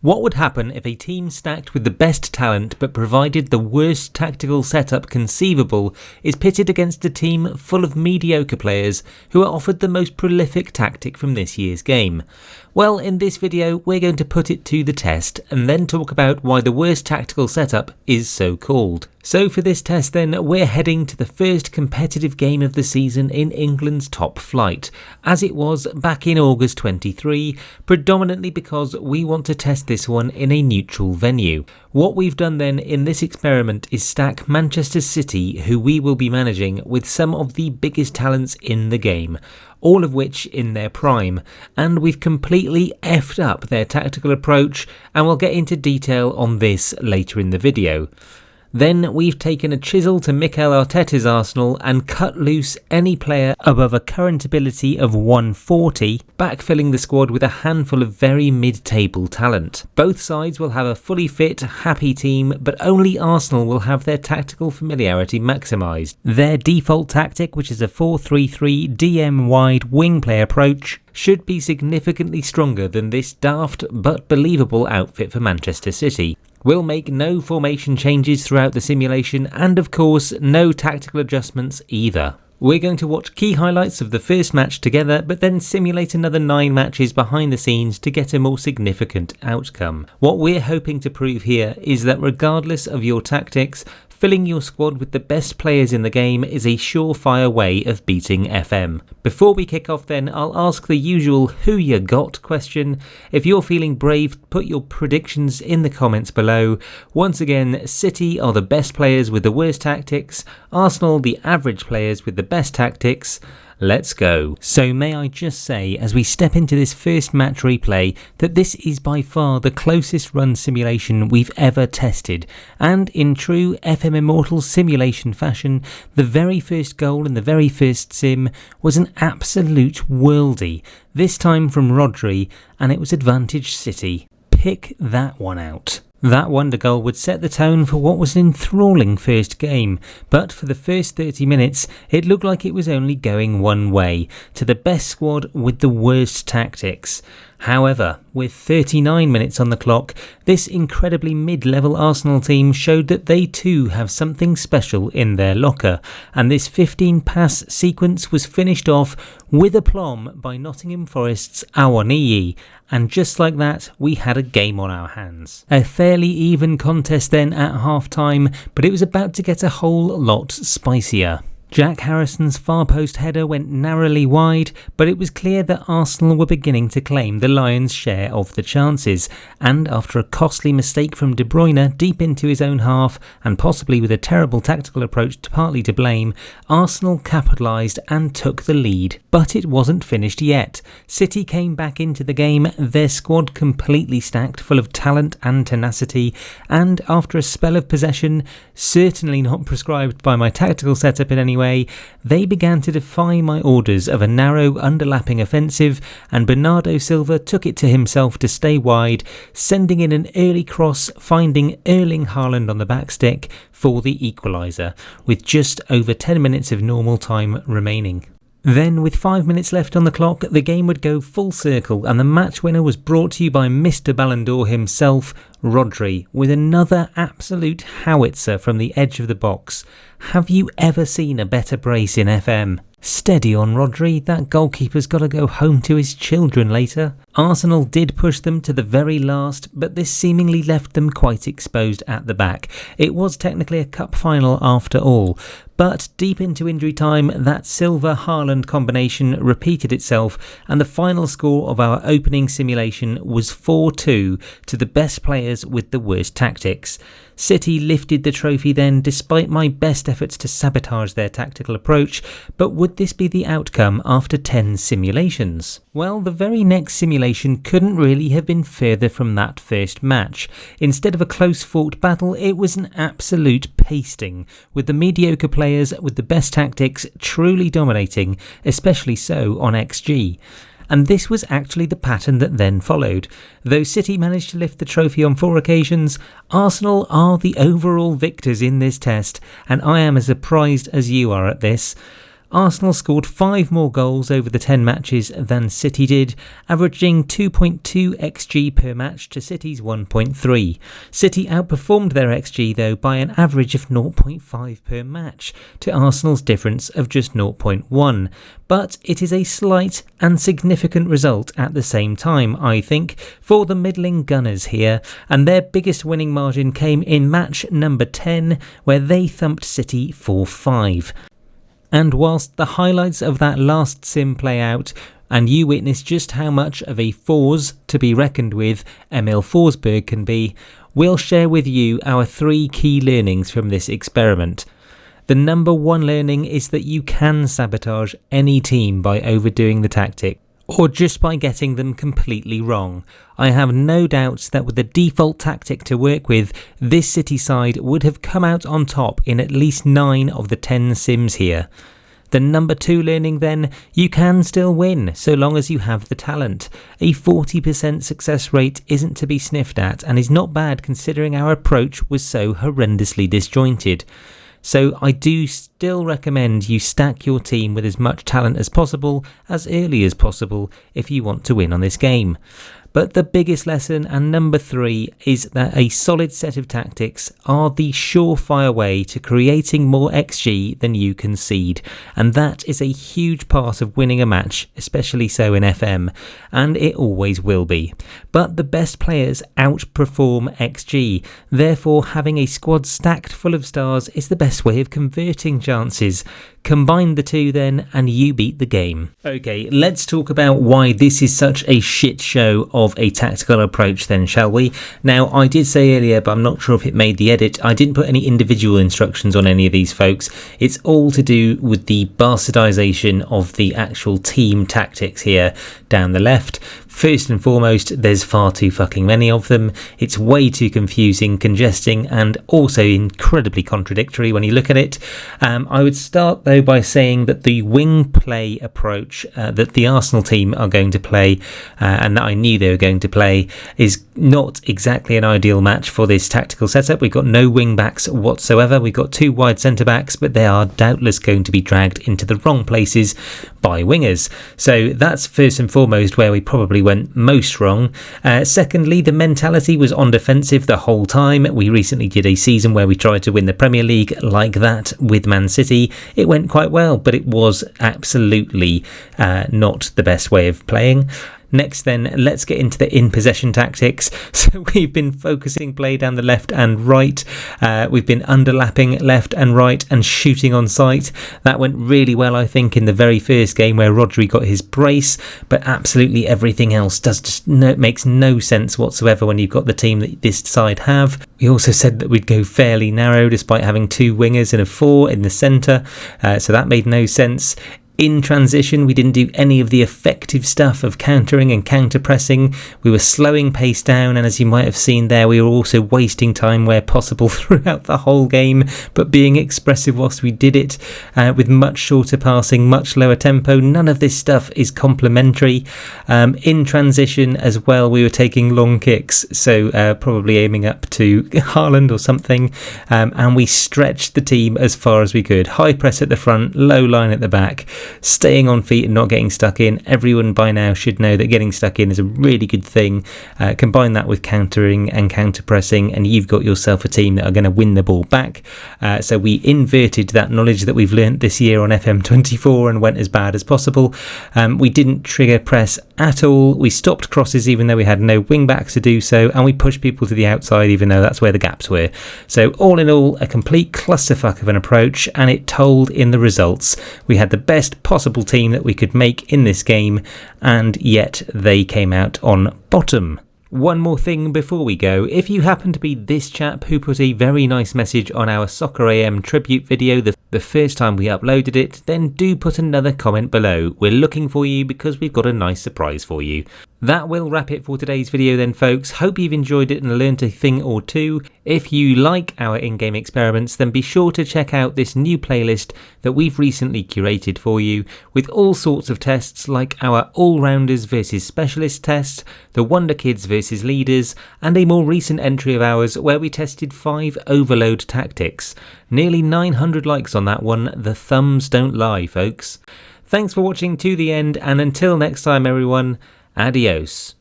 What would happen if a team stacked with the best talent but provided the worst tactical setup conceivable is pitted against a team full of mediocre players who are offered the most prolific tactic from this year's game? Well, in this video we're going to put it to the test and then talk about why the worst tactical setup is so called. So for this test then, we're heading to the first competitive game of the season in England's top flight, as it was back in August 23, predominantly because we want to test this one in a neutral venue. What we've done then in this experiment is stack Manchester City, who we will be managing, with some of the biggest talents in the game, all of which in their prime, and we've completely effed up their tactical approach, and we'll get into detail on this later in the video. Then we've taken a chisel to Mikel Arteta's Arsenal and cut loose any player above a current ability of 140, backfilling the squad with a handful of very mid-table talent. Both sides will have a fully fit, happy team, but only Arsenal will have their tactical familiarity maximised. Their default tactic, which is a 4-3-3 DM-wide wing play approach, should be significantly stronger than this daft but believable outfit for Manchester City. We'll make no formation changes throughout the simulation, and of course no tactical adjustments either. We're going to watch key highlights of the first match together, but then simulate another 9 matches behind the scenes to get a more significant outcome. What we're hoping to prove here is that regardless of your tactics, filling your squad with the best players in the game is a surefire way of beating FM. Before we kick off then, I'll ask the usual who ya got question. If you're feeling brave, put your predictions in the comments below. Once again, City are the best players with the worst tactics, Arsenal the average players with the best tactics. Let's go. So may I just say, as we step into this first match replay, that this is by far the closest run simulation we've ever tested, and in true FM Immortal simulation fashion, the very first goal in the very first sim was an absolute worldie, this time from Rodri, and it was advantage City. Pick that one out. That wonder goal would set the tone for what was an enthralling first game, but for the first 30 minutes it looked like it was only going one way, to the best squad with the worst tactics. However, with 39 minutes on the clock, this incredibly mid-level Arsenal team showed that they too have something special in their locker, and this 15-pass sequence was finished off with aplomb by Nottingham Forest's Awoniyi, and just like that, we had a game on our hands. A fairly even contest then at half-time, but it was about to get a whole lot spicier. Jack Harrison's far post header went narrowly wide, but it was clear that Arsenal were beginning to claim the lion's share of the chances, and after a costly mistake from De Bruyne deep into his own half, and possibly with a terrible tactical approach partly to blame, Arsenal capitalised and took the lead. But it wasn't finished yet. City came back into the game, their squad completely stacked, full of talent and tenacity, and after a spell of possession, certainly not prescribed by my tactical setup in any way, they began to defy my orders of a narrow underlapping offensive, and Bernardo Silva took it to himself to stay wide, sending in an early cross, finding Erling Haaland on the back stick for the equaliser, with just over 10 minutes of normal time remaining. Then, with 5 minutes left on the clock, the game would go full circle, and the match winner was brought to you by Mr. Ballon D'or himself, Rodri, with another absolute howitzer from the edge of the box. Have you ever seen a better brace in FM? Steady on Rodri, that goalkeeper's got to go home to his children later. Arsenal did push them to the very last, but this seemingly left them quite exposed at the back. It was technically a cup final after all, but deep into injury time, that Silva-Haaland combination repeated itself, and the final score of our opening simulation was 4-2 to the best players with the worst tactics. City lifted the trophy then, despite my best efforts to sabotage their tactical approach, but would this be the outcome after 10 simulations? Well, the very next simulation couldn't really have been further from that first match. Instead of a close-fought battle, it was an absolute pasting, with the mediocre players with the best tactics truly dominating, especially so on XG. And this was actually the pattern that then followed. Though City managed to lift the trophy on 4 occasions, Arsenal are the overall victors in this test, and I am as surprised as you are at this. Arsenal scored 5 more goals over the 10 matches than City did, averaging 2.2 XG per match to City's 1.3. City outperformed their XG though by an average of 0.5 per match to Arsenal's difference of just 0.1. But it is a slight and significant result at the same time, I think, for the middling Gunners here, and their biggest winning margin came in match number 10, where they thumped City 4-5. And whilst the highlights of that last sim play out, and you witness just how much of a force to be reckoned with Emil Forsberg can be, we'll share with you our 3 key learnings from this experiment. The number 1 learning is that you can sabotage any team by overdoing the tactic, or just by getting them completely wrong. I have no doubts that with the default tactic to work with, this City side would have come out on top in at least 9 of the 10 sims here. The number 2 learning then, you can still win so long as you have the talent. A 40% success rate isn't to be sniffed at and is not bad considering our approach was so horrendously disjointed. So I do still recommend you stack your team with as much talent as possible, as early as possible, if you want to win on this game. But the biggest lesson, and number 3, is that a solid set of tactics are the surefire way to creating more XG than you concede, and that is a huge part of winning a match, especially so in FM, and it always will be. But the best players outperform XG, therefore having a squad stacked full of stars is the best way of converting chances. Combine the 2 then, and you beat the game. Okay, let's talk about why this is such a shit show of a tactical approach then, shall we? Now, I did say earlier, but I'm not sure if it made the edit, I didn't put any individual instructions on any of these folks. It's all to do with the bastardization of the actual team tactics here down the left. First and foremost, there's far too fucking many of them. It's way too confusing, congesting, and also incredibly contradictory when you look at it. I would start though by saying that the wing play approach that the Arsenal team are going to play, and that I knew they were going to play, is not exactly an ideal match for this tactical setup. We've got no wing backs whatsoever. We've got 2 wide centre backs, but they are doubtless going to be dragged into the wrong places by wingers. So that's first and foremost where we probably went most wrong. Secondly, the mentality was on defensive the whole time. We recently did a season where we tried to win the Premier League like that with Man City. It went quite well, but it was absolutely not the best way of playing. Next then, let's get into the in-possession tactics. So we've been focusing play down the left and right. We've been underlapping left and right and shooting on sight. That went really well, I think, in the very first game where Rodri got his brace, but absolutely everything else makes no sense whatsoever when you've got the team that this side have. We also said that we'd go fairly narrow despite having 2 wingers and a 4 in the centre, so that made no sense. In transition, we didn't do any of the effective stuff of countering and counter-pressing. We were slowing pace down, and as you might have seen there, we were also wasting time where possible throughout the whole game, but being expressive whilst we did it, with much shorter passing, much lower tempo. None of this stuff is complementary. In transition as well, we were taking long kicks, so probably aiming up to Haaland or something, and we stretched the team as far as we could. High press at the front, low line at the back. Staying on feet and not getting stuck in. Everyone by now should know that getting stuck in is a really good thing. Combine that with countering and counter-pressing, and you've got yourself a team that are going to win the ball back. So we inverted that knowledge that we've learnt this year on FM24 and went as bad as possible. We didn't trigger press at all. We stopped crosses even though we had no wing backs to do so, and we pushed people to the outside even though that's where the gaps were. So all in all, a complete clusterfuck of an approach, and it told in the results. We had the best possible team that we could make in this game, and yet they came out on bottom. One more thing before we go. If you happen to be this chap who put a very nice message on our Soccer AM tribute video the first time we uploaded it, then do put another comment below. We're looking for you because we've got a nice surprise for you. That will wrap it for today's video then, folks. Hope you've enjoyed it and learned a thing or two. If you like our in-game experiments, then be sure to check out this new playlist that we've recently curated for you, with all sorts of tests like our all-rounders versus specialists test, the Wonder Kids versus leaders, and a more recent entry of ours where we tested 5 overload tactics. Nearly 900 likes on that one. The thumbs don't lie, folks. Thanks for watching to the end, and until next time everyone, adios.